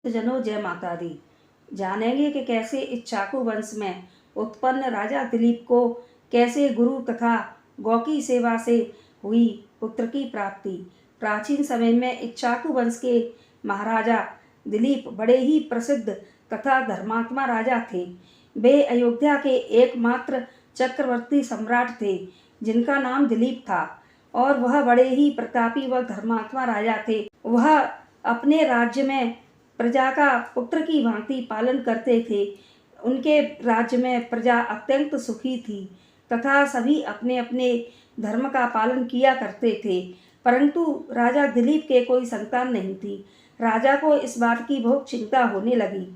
जनों जय माता दी। जानेंगे कि कैसे इक्ष्वाकु वंश में उत्पन्न राजा दिलीप को कैसे गुरु तथा गौ की सेवा से हुई पुत्र की प्राप्ति। प्राचीन समय में इक्ष्वाकु वंश के महाराजा दिलीप बड़े ही प्रसिद्ध तथा धर्मात्मा राजा थे। वे अयोध्या के एकमात्र चक्रवर्ती सम्राट थे जिनका नाम दिलीप था और वह बड़े ही प्रतापी व धर्मात्मा राजा थे। वह अपने राज्य में प्रजा का पुत्र की भांति पालन करते थे। उनके राज्य में प्रजा अत्यंत सुखी थी तथा सभी अपने अपने धर्म का पालन किया करते थे, परंतु राजा दिलीप के कोई संतान नहीं थी। राजा को इस बात की बहुत चिंता होने लगी।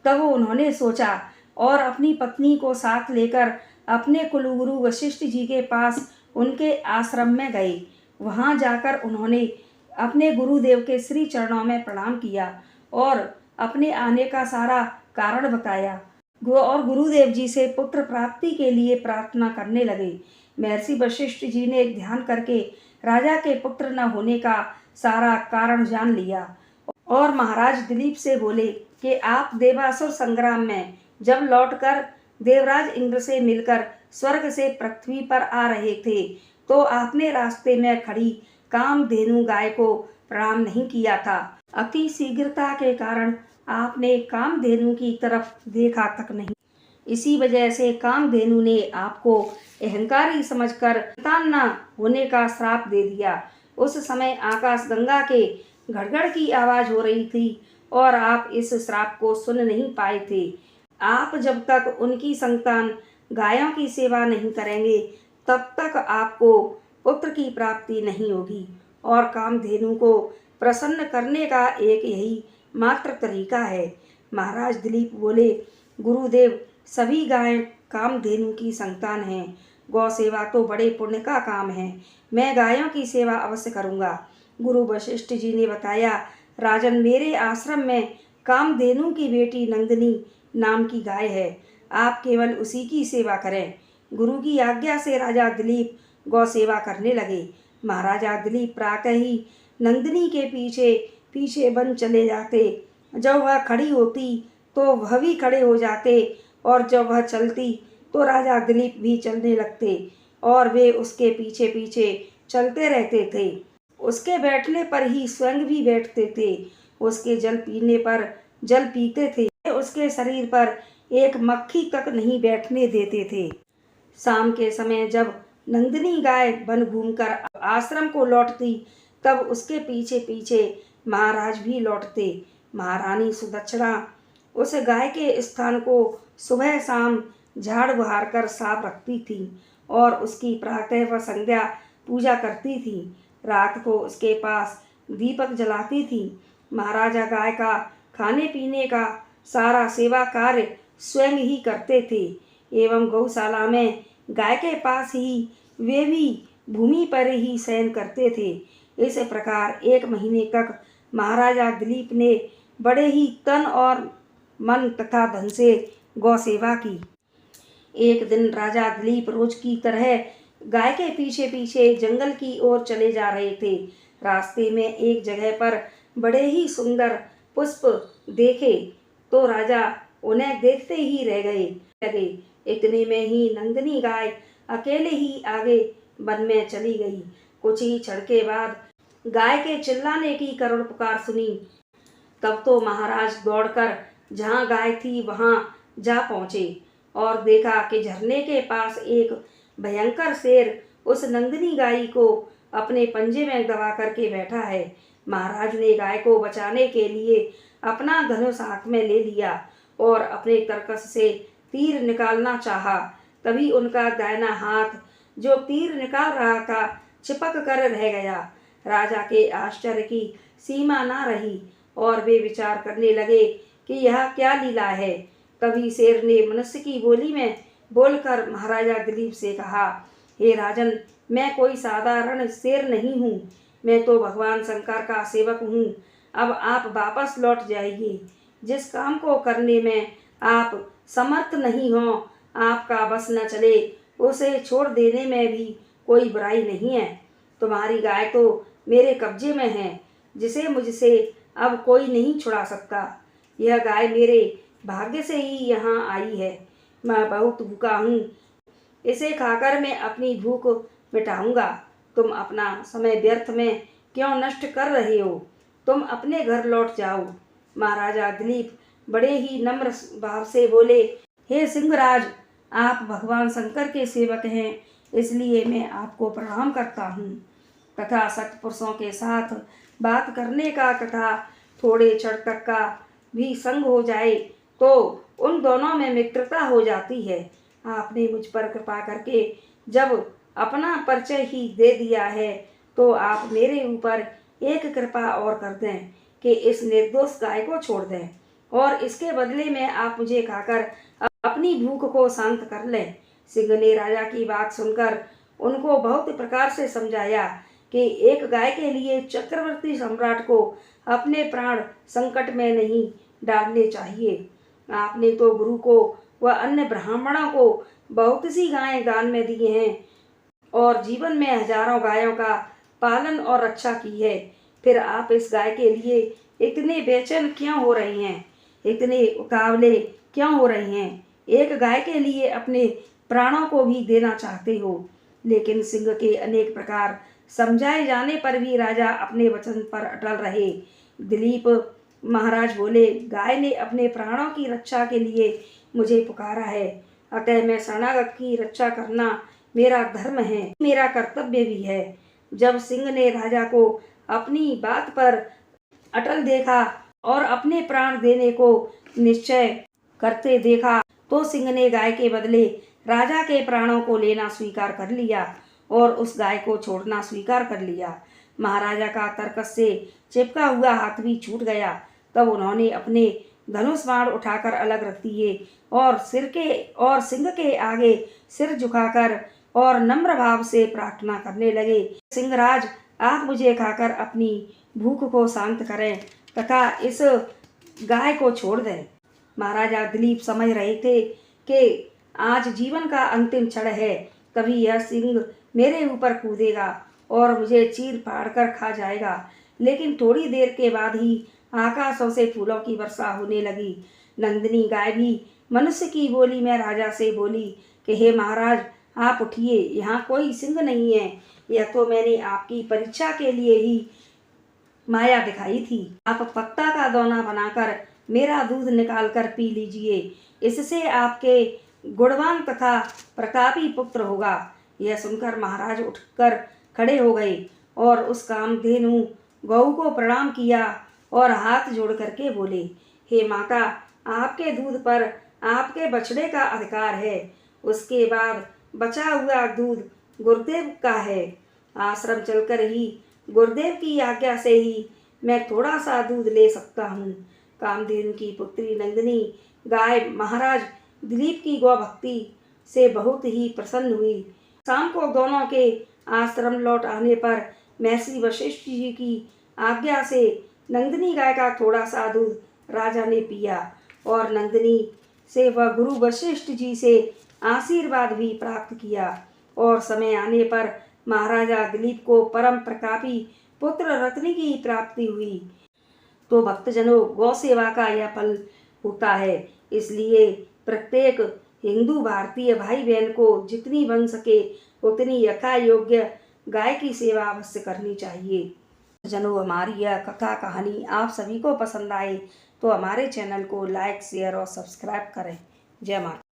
तब उन्होंने सोचा और अपनी पत्नी को साथ लेकर अपने कुलगुरु वशिष्ठ जी के पास उनके आश्रम में गए। वहां जाकर उन्होंने अपने गुरुदेव के श्री चरणों में प्रणाम किया और अपने आने का सारा कारण बताया और गुरुदेव जी से पुत्र प्राप्ति के लिए प्रार्थना करने लगे। महर्षि वशिष्ठ जी ने ध्यान करके राजा के पुत्र न होने का सारा कारण जान लिया और महाराज दिलीप से बोले कि आप देवासुर संग्राम में जब लौटकर देवराज इंद्र से मिलकर स्वर्ग से पृथ्वी पर आ रहे थे तो आपने रास्ते में खड़ी कामधेनु गाय को प्रणाम नहीं किया था। अति शीघ्रता के कारण आपने कामधेनु की तरफ देखा तक नहीं। इसी वजह से कामधेनु ने आपको अहंकारी समझकर संतान न होने का श्राप दे दिया। उस समय आकाश गंगा के घड़घड़ की आवाज हो रही थी और आप इस श्राप को सुन नहीं पाए थे। आप जब तक उनकी संतान गायों की सेवा नहीं करेंगे तब तक आपको पुत्र की प्राप्ति नहीं होगी और कामधेनु को प्रसन्न करने का एक यही मात्र तरीका है। महाराज दिलीप बोले, गुरुदेव सभी गायें कामधेनु की संतान हैं। गौ सेवा तो बड़े पुण्य का काम है। मैं गायों की सेवा अवश्य करूँगा। गुरु वशिष्ठ जी ने बताया, राजन मेरे आश्रम में कामधेनु की बेटी नंदिनी नाम की गाय है। आप केवल उसी की सेवा करें। गुरु की आज्ञा से राजा दिलीप गौ सेवा करने लगे। महाराजा दिलीप प्रातः ही नंदिनी के पीछे पीछे बन चले जाते। जब वह खड़ी होती तो वह भी खड़े हो जाते और जब वह चलती तो राजा दिलीप भी चलने लगते और वे उसके पीछे पीछे चलते रहते थे। उसके बैठने पर ही स्वयं भी बैठते थे। उसके जल पीने पर जल पीते थे। उसके शरीर पर एक मक्खी तक नहीं बैठने देते थे। शाम के समय जब नंदिनी गाय वन घूमकर आश्रम को लौटती तब उसके पीछे पीछे महाराज भी लौटते। महारानी सुदक्षिणा उस गाय के स्थान को सुबह शाम झाड़ बहार कर साफ रखती थी और उसकी प्रातः व संध्या पूजा करती थी। रात को उसके पास दीपक जलाती थी। महाराजा गाय का खाने पीने का सारा सेवा कार्य स्वयं ही करते थे एवं गौशाला में गाय के पास ही वे भी भूमि पर ही शयन करते थे। इस प्रकार 1 महीने तक महाराजा दिलीप ने बड़े ही तन और मन तथा धन से गौ सेवा की। एक दिन राजा दिलीप रोज की तरह गाय के पीछे पीछे जंगल की ओर चले जा रहे थे। रास्ते में एक जगह पर बड़े ही सुंदर पुष्प देखे तो राजा उन्हें देखते ही रह गए। इतने में ही नंदिनी गाय अकेले ही आगे वन में चली गई। कुछ ही क्षण के बाद गाय के चिल्लाने की करुण पुकार सुनी। तब तो महाराज दौड़कर जहाँ गाय थी वहाँ जा पहुँचे और देखा कि झरने के पास एक भयंकर शेर उस नंदिनी गाय को अपने पंजे में दबा करके बैठा है। महाराज ने गाय को बचाने के लिए अपना धनुष हाथ में ले लिया और अपने तरकस से तीर निकालना चाहा। तभी उनका दाहिना हाथ जो तीर निकाल रहा था चिपक कर रह गया। राजा के आश्चर्य की सीमा ना रही और वे विचार करने लगे कि यह क्या लीला है। तभी शेर ने मनुष्य की बोली में बोलकर महाराजा दिलीप से कहा, हे राजन, मैं कोई साधारण शेर नहीं हूँ। मैं तो भगवान शंकर का सेवक हूँ। अब आप वापस लौट जाइए। जिस काम को करने में आप समर्थ नहीं हो, आपका बस न चले, उसे छोड़ देने में भी कोई बुराई नहीं है। तुम्हारी गाय तो मेरे कब्जे में है जिसे मुझसे अब कोई नहीं छुड़ा सकता। यह गाय मेरे भाग्य से ही यहाँ आई है। मैं बहुत भूखा हूँ, इसे खाकर मैं अपनी भूख मिटाऊंगा। तुम अपना समय व्यर्थ में क्यों नष्ट कर रहे हो? तुम अपने घर लौट जाओ। महाराजा दिलीप बड़े ही नम्र भाव से बोले, हे सिंहराज, आप भगवान शंकर के सेवक हैं, इसलिए मैं आपको प्रणाम करता हूँ। तथा सत्पुरुषों के साथ बात करने का तथा थोड़े क्षण तक का भी संग हो जाए तो उन दोनों में मित्रता हो जाती है। आपने मुझ पर कृपा करके जब अपना परिचय ही दे दिया है तो आप मेरे ऊपर एक कृपा और कर दें कि इस निर्दोष गाय को छोड़ दें और इसके बदले में आप मुझे खाकर अपनी भूख को शांत कर लें। सिंह ने राजा की बात सुनकर उनको बहुत प्रकार से समझाया कि एक गाय के लिए चक्रवर्ती सम्राट को अपने प्राण संकट में नहीं डालने चाहिए। आपने तो गुरु को व अन्य ब्राह्मणों को बहुत सी गायें दान में दी हैं और जीवन में हजारों गायों का पालन और रक्षा की है। फिर आप इस गाय के लिए इतने बेचैन क्यों हो रहे हैं, इतने उतावले क्यों हो रहे हैं? एक गाय के लिए अपने प्राणों को भी देना चाहते हो। लेकिन सिंह के अनेक प्रकार समझाए जाने पर भी राजा अपने वचन पर अटल रहे। दिलीप महाराज बोले, गाय ने अपने प्राणों की रक्षा के लिए मुझे पुकारा है, अतः मैं शरणागत की रक्षा करना मेरा धर्म है, मेरा कर्तव्य भी है। जब सिंह ने राजा को अपनी बात पर अटल देखा और अपने प्राण देने को निश्चय करते देखा तो सिंह ने गाय के बदले राजा के प्राणों को लेना स्वीकार कर लिया और उस गाय को छोड़ना स्वीकार कर लिया। महाराजा का तर्कस से चिपका हुआ हाथ भी छूट गया। तब उन्होंने अपने धनुष बाण उठाकर अलग रख दिए और सिंह के आगे सिर झुकाकर और नम्र भाव से प्रार्थना करने लगे, सिंहराज, आप मुझे खाकर अपनी भूख को शांत करें तथा इस गाय को छोड़ दें। महाराजा दिलीप समझ रहे थे कि आज जीवन का अंतिम क्षण है, कभी यह सिंह मेरे ऊपर कूदेगा और मुझे चीर फाड़ कर खा जाएगा। लेकिन थोड़ी देर के बाद ही आकाशों से फूलों की वर्षा होने लगी। नंदिनी गाय भी मनुष्य की बोली में राजा से बोली कि हे महाराज, आप उठिए, यहाँ कोई सिंह नहीं है, यह तो मैंने आपकी परीक्षा के लिए ही माया दिखाई थी। आप पत्ता का दोना बनाकर मेरा दूध निकाल कर पी लीजिए, इससे आपके गुणवान तथा प्रतापी पुत्र होगा। यह सुनकर महाराज उठकर खड़े हो गए और उस कामधेनु गौ को प्रणाम किया और हाथ जोड़ करके बोले, हे माता, आपके दूध पर आपके बछड़े का अधिकार है, उसके बाद बचा हुआ दूध गुरुदेव का है। आश्रम चलकर ही गुरुदेव की आज्ञा से ही मैं थोड़ा सा दूध ले सकता हूँ। कामधेनु की पुत्री नंदिनी गाय महाराज दिलीप की गौ भक्ति से बहुत ही प्रसन्न हुई। शाम को दोनों के आश्रम लौट आने पर महर्षि वशिष्ठ जी की आज्ञा से नंदिनी गाय का थोड़ा सा दूध राजा ने पिया और नंदिनी से वह गुरु वशिष्ठ जी से आशीर्वाद भी प्राप्त किया और समय आने पर महाराजा दिलीप को परम प्रतापी पुत्र रत्नी की प्राप्ति हुई। तो भक्तजनों, गौ सेवा का यह फल होता है, इसलिए प्रत्येक हिंदू भारतीय भाई बहन को जितनी बन सके उतनी यथा योग्य गाय की सेवा अवश्य करनी चाहिए। जनों, हमारी यह कथा कहानी आप सभी को पसंद आए तो हमारे चैनल को लाइक, शेयर और सब्सक्राइब करें। जय माता।